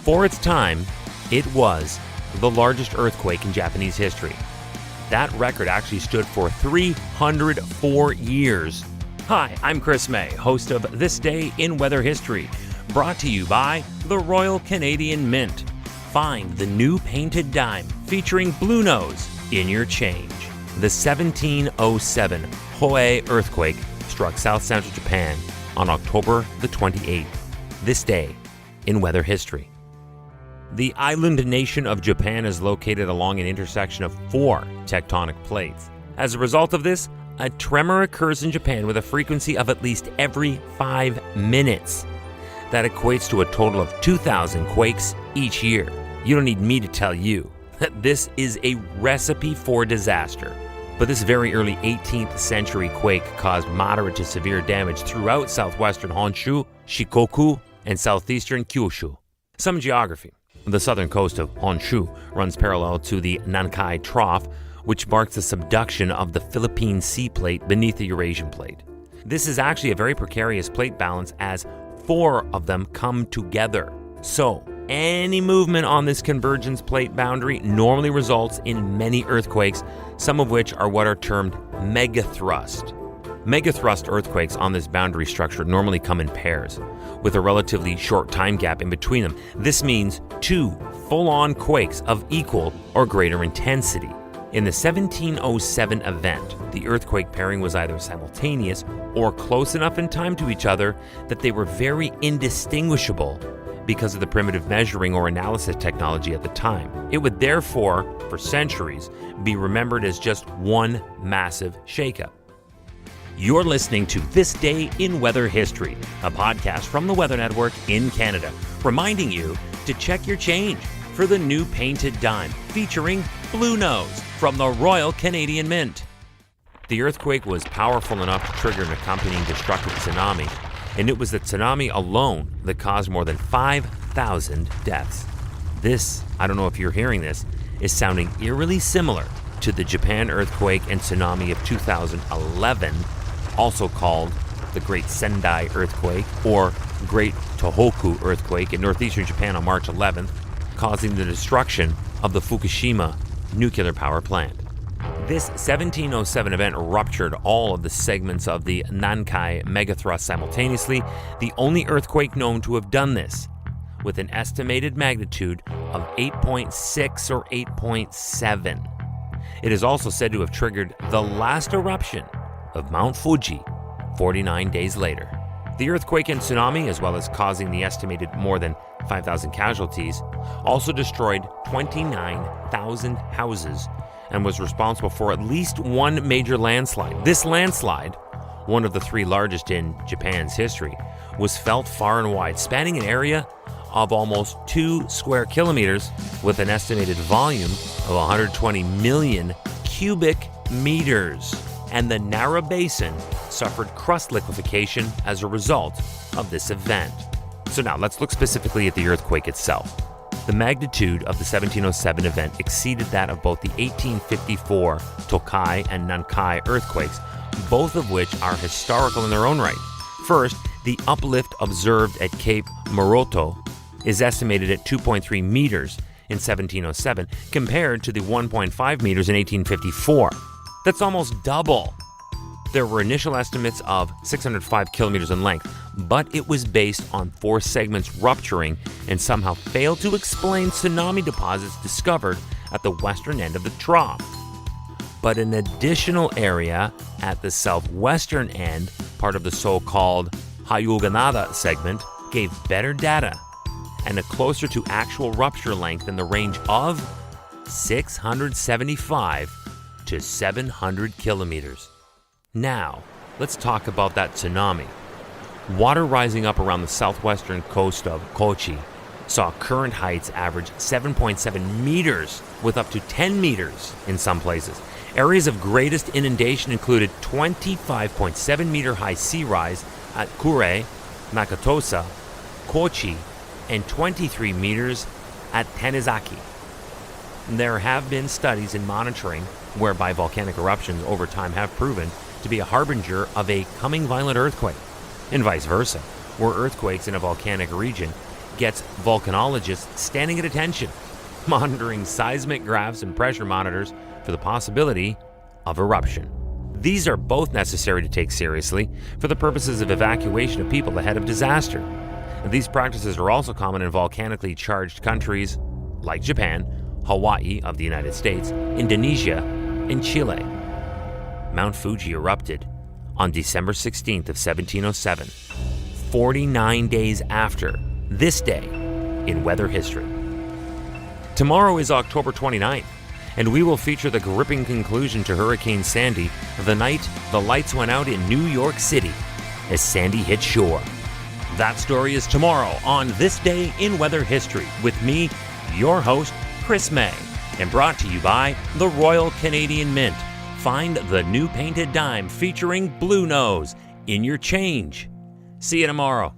For its time, it was the largest earthquake in Japanese history. That record actually stood for 304 years. Hi, I'm Chris May, host of This Day in Weather History, brought to you by the Royal Canadian Mint. Find the new painted dime featuring Blue Nose in your change. The 1707 Hoei earthquake struck South Central Japan on October the 28th. This day in weather history. The island nation of Japan is located along an intersection of 4 tectonic plates. As a result of this, a tremor occurs in Japan with a frequency of at least every 5 minutes. That equates to a total of 2,000 quakes each year. You don't need me to tell you that this is a recipe for disaster. But this very early 18th century quake caused moderate to severe damage throughout southwestern Honshu, Shikoku, and southeastern Kyushu. Some geography. The southern coast of Honshu runs parallel to the Nankai Trough, which marks the subduction of the Philippine Sea Plate beneath the Eurasian Plate. This is actually a very precarious plate balance as 4 of them come together. So, any movement on this convergence plate boundary normally results in many earthquakes, some of which are what are termed megathrust. Megathrust earthquakes on this boundary structure normally come in pairs, with a relatively short time gap in between them. This means 2 full-on quakes of equal or greater intensity. In the 1707 event, the earthquake pairing was either simultaneous or close enough in time to each other that they were very indistinguishable because of the primitive measuring or analysis technology at the time. It would therefore, for centuries, be remembered as just one massive shakeup. You're listening to This Day in Weather History, a podcast from the Weather Network in Canada, reminding you to check your change for the new painted dime featuring Blue Nose from the Royal Canadian Mint. The earthquake was powerful enough to trigger an accompanying destructive tsunami, and it was the tsunami alone that caused more than 5,000 deaths. This, I don't know if you're hearing this, is sounding eerily similar to the Japan earthquake and tsunami of 2011, also called the Great Sendai earthquake or Great Tohoku earthquake in northeastern Japan on March 11th, causing the destruction of the Fukushima nuclear power plant. This 1707 event ruptured all of the segments of the Nankai megathrust simultaneously, the only earthquake known to have done this, with an estimated magnitude of 8.6 or 8.7. It is also said to have triggered the last eruption of Mount Fuji 49 days later. The earthquake and tsunami, as well as causing the estimated more than 5,000 casualties, also destroyed 29,000 houses and was responsible for at least one major landslide. This landslide, one of the 3 largest in Japan's history, was felt far and wide, spanning an area of almost 2 square kilometers with an estimated volume of 120 million cubic meters. And the Nara Basin suffered crust liquefaction as a result of this event. So now let's look specifically at the earthquake itself. The magnitude of the 1707 event exceeded that of both the 1854 Tokai and Nankai earthquakes, both of which are historical in their own right. First, the uplift observed at Cape Moroto is estimated at 2.3 meters in 1707 compared to the 1.5 meters in 1854. That's almost double. There were initial estimates of 605 kilometers in length, but it was based on 4 segments rupturing and somehow failed to explain tsunami deposits discovered at the western end of the trough. But an additional area at the southwestern end, part of the so-called Hyuganada segment, gave better data and a closer to actual rupture length in the range of 675 to 700 kilometers. Now, let's talk about that tsunami. Water rising up around the southwestern coast of Kochi saw current heights average 7.7 meters with up to 10 meters in some places. Areas of greatest inundation included 25.7 meter high sea rise at Kure, Nakatosa, Kochi, and 23 meters at Tanizaki. There have been studies in monitoring whereby volcanic eruptions over time have proven to be a harbinger of a coming violent earthquake, and vice versa, where earthquakes in a volcanic region gets volcanologists standing at attention, monitoring seismic graphs and pressure monitors for the possibility of eruption. These are both necessary to take seriously for the purposes of evacuation of people ahead of disaster. And these practices are also common in volcanically charged countries like Japan, Hawaii of the United States, Indonesia, and Chile. Mount Fuji erupted on December 16th of 1707, 49 days after this day in weather history. Tomorrow is October 29th, and we will feature the gripping conclusion to Hurricane Sandy, the night the lights went out in New York City as Sandy hit shore. That story is tomorrow on This Day in Weather History with me, your host, Chris May, and brought to you by the Royal Canadian Mint. Find the new painted dime featuring Blue Nose in your change. See you tomorrow.